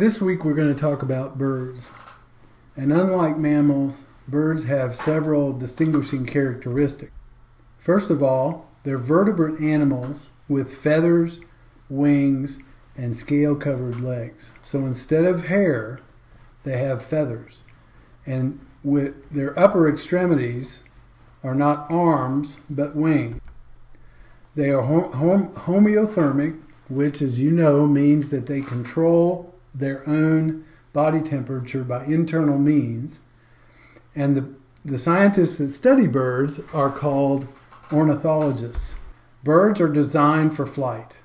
This week we're going to talk about birds. And unlike mammals, birds have several distinguishing characteristics. First of all, they're vertebrate animals with feathers, wings, and scale-covered legs. So instead of hair, they have feathers. And with their upper extremities are not arms, but wings. They are homeothermic, which, as you know, means that they control their own body temperature by internal means. And the scientists that study birds are called ornithologists. Birds are designed for flight.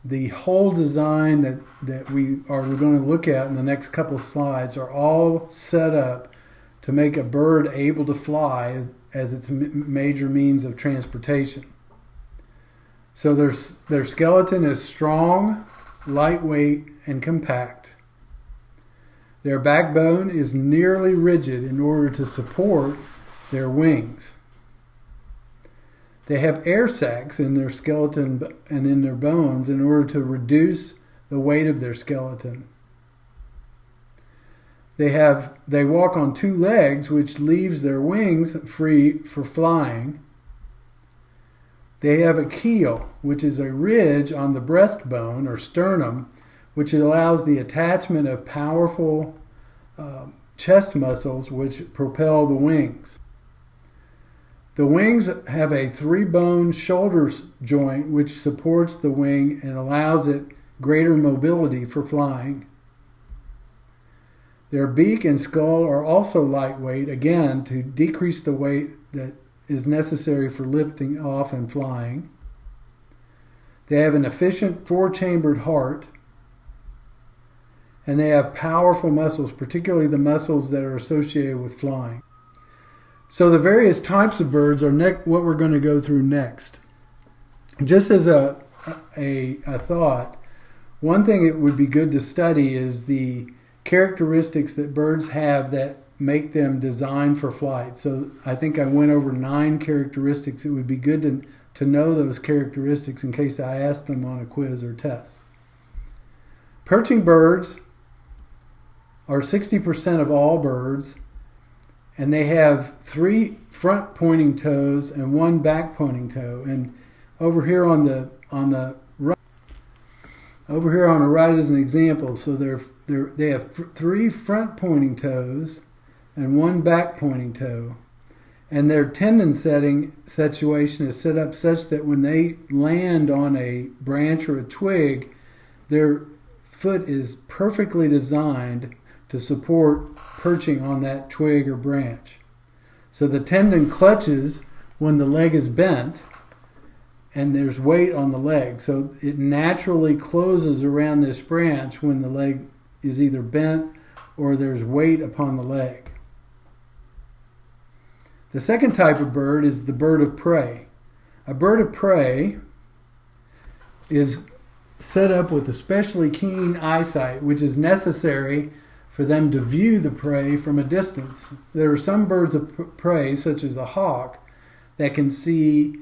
The whole design that we are going to look at in the next couple of slides are all set up to make a bird able to fly as its major means of transportation. So their skeleton is strong, lightweight, and compact. Their backbone is nearly rigid in order to support their wings. They have air sacs in their skeleton and in their bones in order to reduce the weight of their skeleton. They walk on two legs, which leaves their wings free for flying. They have a keel, which is a ridge on the breastbone or sternum, which allows the attachment of powerful chest muscles which propel the wings. The wings have a 3-bone shoulder joint which supports the wing and allows it greater mobility for flying. Their beak and skull are also lightweight, again, to decrease the weight that is necessary for lifting off and flying. They have an efficient 4-chambered heart, and they have powerful muscles, particularly the muscles that are associated with flying. So the various types of birds are what we're going to go through next. Just as a thought, one thing it would be good to study is the characteristics that birds have that make them designed for flight. So I think I went over 9 characteristics. It would be good to know those characteristics in case I ask them on a quiz or test. Perching birds are 60% of all birds, and they have 3 front pointing toes and 1 back pointing toe. And over here on the right is an example. So they have 3 front pointing toes and 1 back pointing toe. And their tendon situation is set up such that when they land on a branch or a twig, their foot is perfectly designed to support perching on that twig or branch. So the tendon clutches when the leg is bent and there's weight on the leg. So it naturally closes around this branch when the leg is either bent or there's weight upon the leg. The second type of bird is the bird of prey. A bird of prey is set up with especially keen eyesight, which is necessary for them to view the prey from a distance. There are some birds of prey, such as a hawk, that can see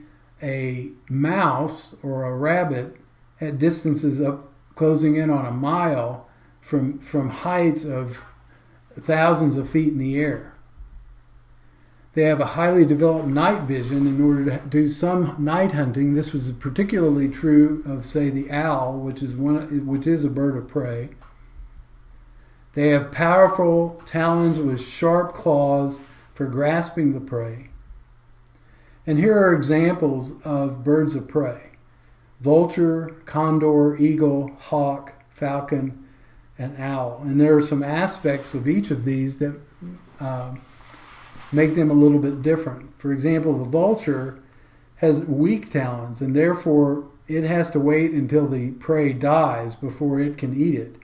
a mouse or a rabbit at distances up closing in on a mile from heights of thousands of feet in the air. They have a highly developed night vision in order to do some night hunting. This was particularly true of, say, the owl, which is a bird of prey. They have powerful talons with sharp claws for grasping the prey. And here are examples of birds of prey: vulture, condor, eagle, hawk, falcon, and owl. And there are some aspects of each of these that make them a little bit different. For example, the vulture has weak talons, and therefore it has to wait until the prey dies before it can eat it.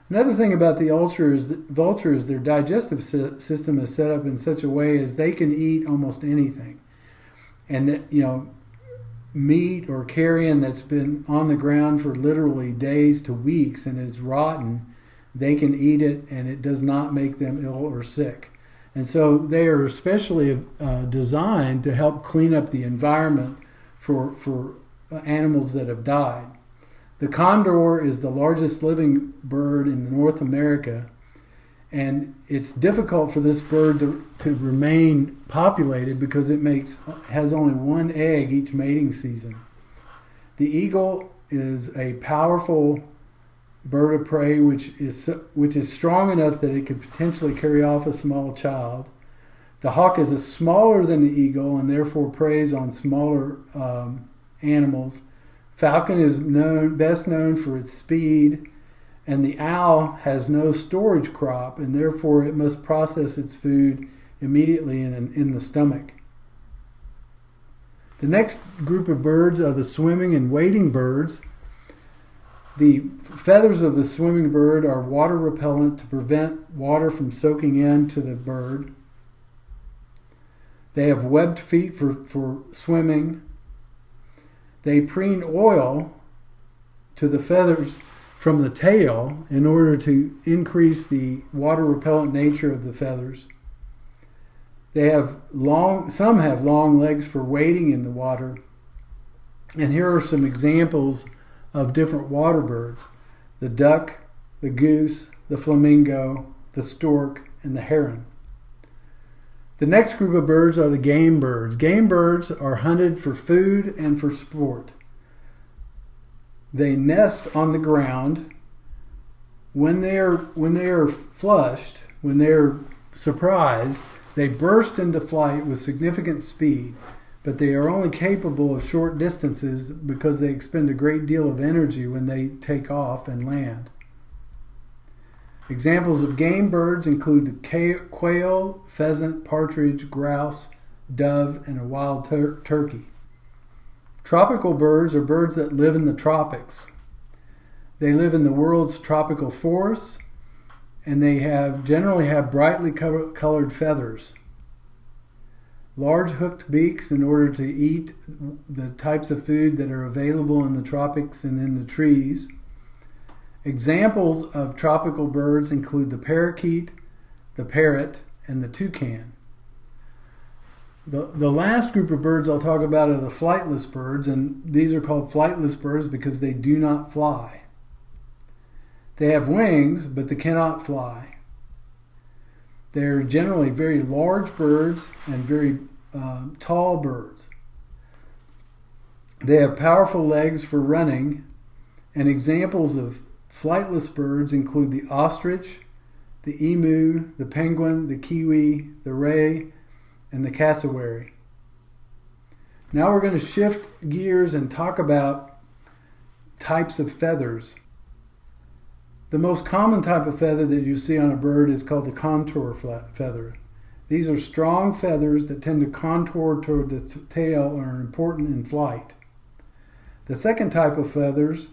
Another thing about the vulture is their digestive system is set up in such a way as they can eat almost anything. And that, meat or carrion that's been on the ground for literally days to weeks and is rotten, they can eat it and it does not make them ill or sick. And so they are especially designed to help clean up the environment for animals that have died. The condor is the largest living bird in North America, and it's difficult for this bird to remain populated because it has only one egg each mating season. The eagle is a powerful bird of prey which is strong enough that it could potentially carry off a small child. The hawk is smaller than the eagle and therefore preys on smaller animals. Falcon is best known for its speed, and the owl has no storage crop, and therefore it must process its food immediately in the stomach. The next group of birds are the swimming and wading birds. The feathers of the swimming bird are water repellent to prevent water from soaking into the bird. They have webbed feet for swimming. They preen oil to the feathers from the tail in order to increase the water repellent nature of the feathers. Some have long legs for wading in the water. And here are some examples of different water birds: the duck, the goose, the flamingo, the stork, and the heron. The next group of birds are the game birds. Game birds are hunted for food and for sport. They nest on the ground. When they are flushed, when they are surprised, they burst into flight with significant speed, but they are only capable of short distances because they expend a great deal of energy when they take off and land. Examples of game birds include the quail, pheasant, partridge, grouse, dove, and a wild turkey. Tropical birds are birds that live in the tropics. They live in the world's tropical forests, and they generally have brightly colored feathers, large hooked beaks in order to eat the types of food that are available in the tropics and in the trees. Examples of tropical birds include the parakeet, the parrot, and the toucan. The last group of birds I'll talk about are the flightless birds, and these are called flightless birds because they do not fly. They have wings, but they cannot fly. They're generally very large birds and very tall birds. They have powerful legs for running, and examples of flightless birds include the ostrich, the emu, the penguin, the kiwi, the ray, and the cassowary. Now we're going to shift gears and talk about types of feathers. The most common type of feather that you see on a bird is called the contour feather. These are strong feathers that tend to contour toward the tail and are important in flight. The second type of feathers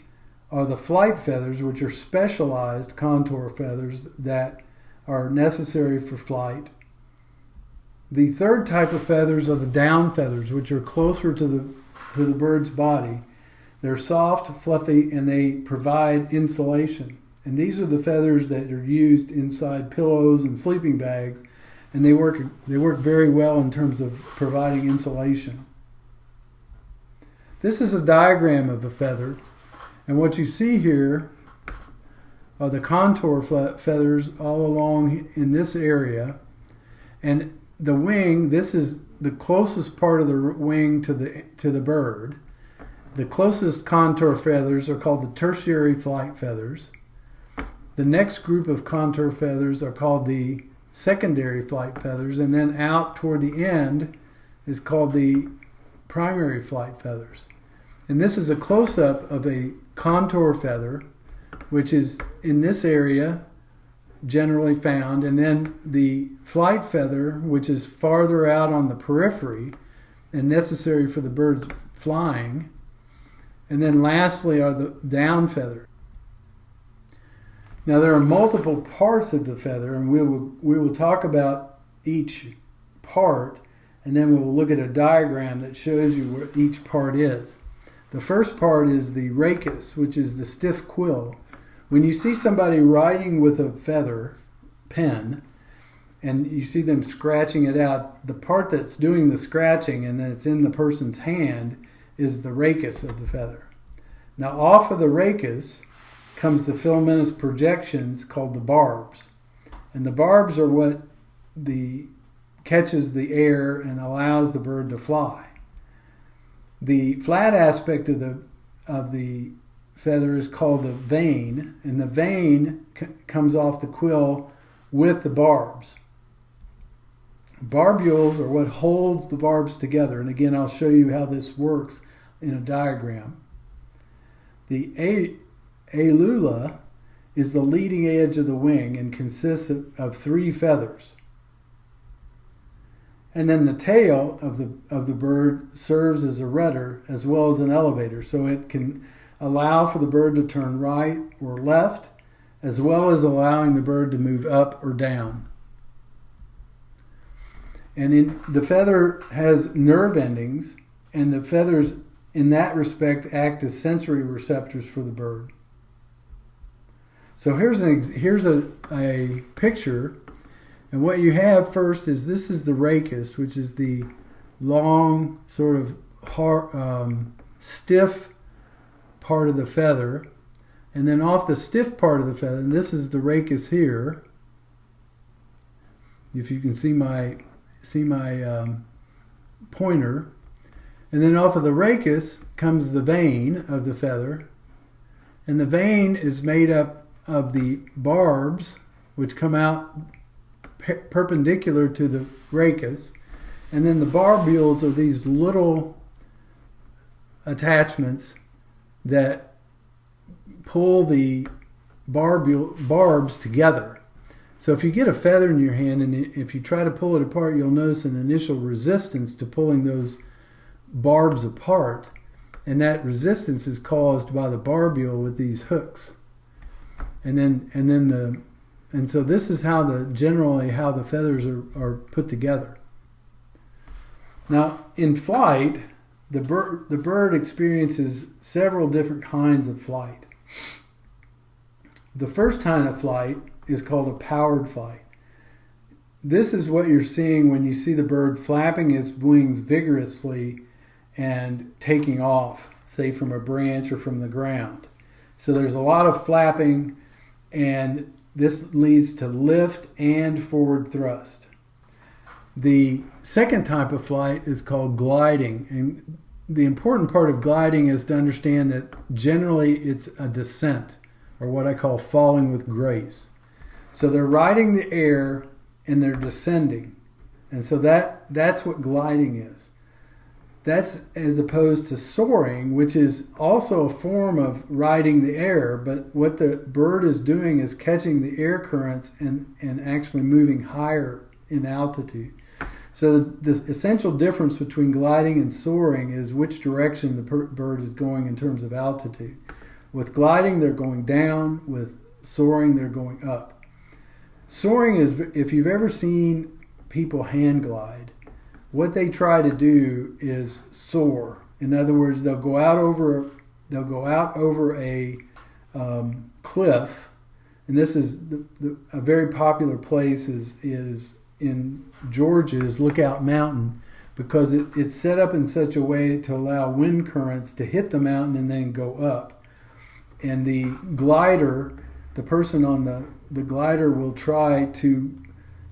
are the flight feathers, which are specialized contour feathers that are necessary for flight. The third type of feathers are the down feathers, which are closer to the bird's body. They're soft, fluffy, and they provide insulation. And these are the feathers that are used inside pillows and sleeping bags, and they work very well in terms of providing insulation. This is a diagram of a feather, and what you see here are the contour feathers all along in this area, and the wing, this is the closest part of the wing to the bird. The closest contour feathers are called the tertiary flight feathers. The next group of contour feathers are called the secondary flight feathers, and then out toward the end is called the primary flight feathers. And this is a close-up of a contour feather, which is in this area generally found, and then the flight feather, which is farther out on the periphery and necessary for the bird's flying. And then lastly are the down feather. Now there are multiple parts of the feather, and we will talk about each part, and then we will look at a diagram that shows you where each part is. The first part is the rachis, which is the stiff quill. When you see somebody writing with a feather pen, and you see them scratching it out, the part that's doing the scratching and that's in the person's hand is the rachis of the feather. Now off of the rachis comes the filamentous projections called the barbs. And the barbs are what catches the air and allows the bird to fly. The flat aspect of the feather is called the vane, and the vane comes off the quill with the barbs. Barbules are what holds the barbs together, and again I'll show you how this works in a diagram. The alula is the leading edge of the wing and consists of 3 feathers. And then the tail of the bird serves as a rudder as well as an elevator, so it can allow for the bird to turn right or left, as well as allowing the bird to move up or down. And the feather has nerve endings, and the feathers in that respect act as sensory receptors for the bird. So here's a picture, and what you have first is this is the rachis, which is the long sort of hard, stiff part of the feather, and then off the stiff part of the feather, and this is the rachis here. If you can see my pointer, and then off of the rachis comes the vane of the feather, and the vane is made up of the barbs, which come out perpendicular to the rachis, and then the barbules are these little attachments that pull the barbs together. So if you get a feather in your hand and if you try to pull it apart, you'll notice an initial resistance to pulling those barbs apart, and that resistance is caused by the barbule with these hooks. And so this is generally how the feathers are put together. Now in flight, the bird experiences several different kinds of flight. The first kind of flight is called a powered flight. This is what you're seeing when you see the bird flapping its wings vigorously and taking off, say from a branch or from the ground. So there's a lot of flapping, and this leads to lift and forward thrust. The second type of flight is called gliding, and the important part of gliding is to understand that generally it's a descent, or what I call falling with grace. So they're riding the air and they're descending, and so that's what gliding is. That's as opposed to soaring, which is also a form of riding the air, but what the bird is doing is catching the air currents and actually moving higher in altitude. So the essential difference between gliding and soaring is which direction the bird is going in terms of altitude. With gliding, they're going down. With soaring, they're going up. Soaring is, if you've ever seen people hand glide, what they try to do is soar. In other words, they'll go out over a cliff, and this is a very popular place is in Georgia's Lookout Mountain, because it's set up in such a way to allow wind currents to hit the mountain and then go up. And the glider, the person on the glider will try to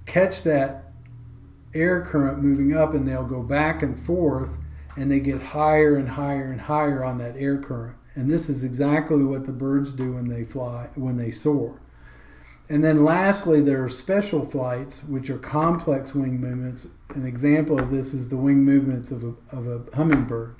catch that air current moving up, and they'll go back and forth, and they get higher and higher and higher on that air current. And this is exactly what the birds do when they soar. And then lastly, there are special flights, which are complex wing movements. An example of this is the wing movements of a hummingbird.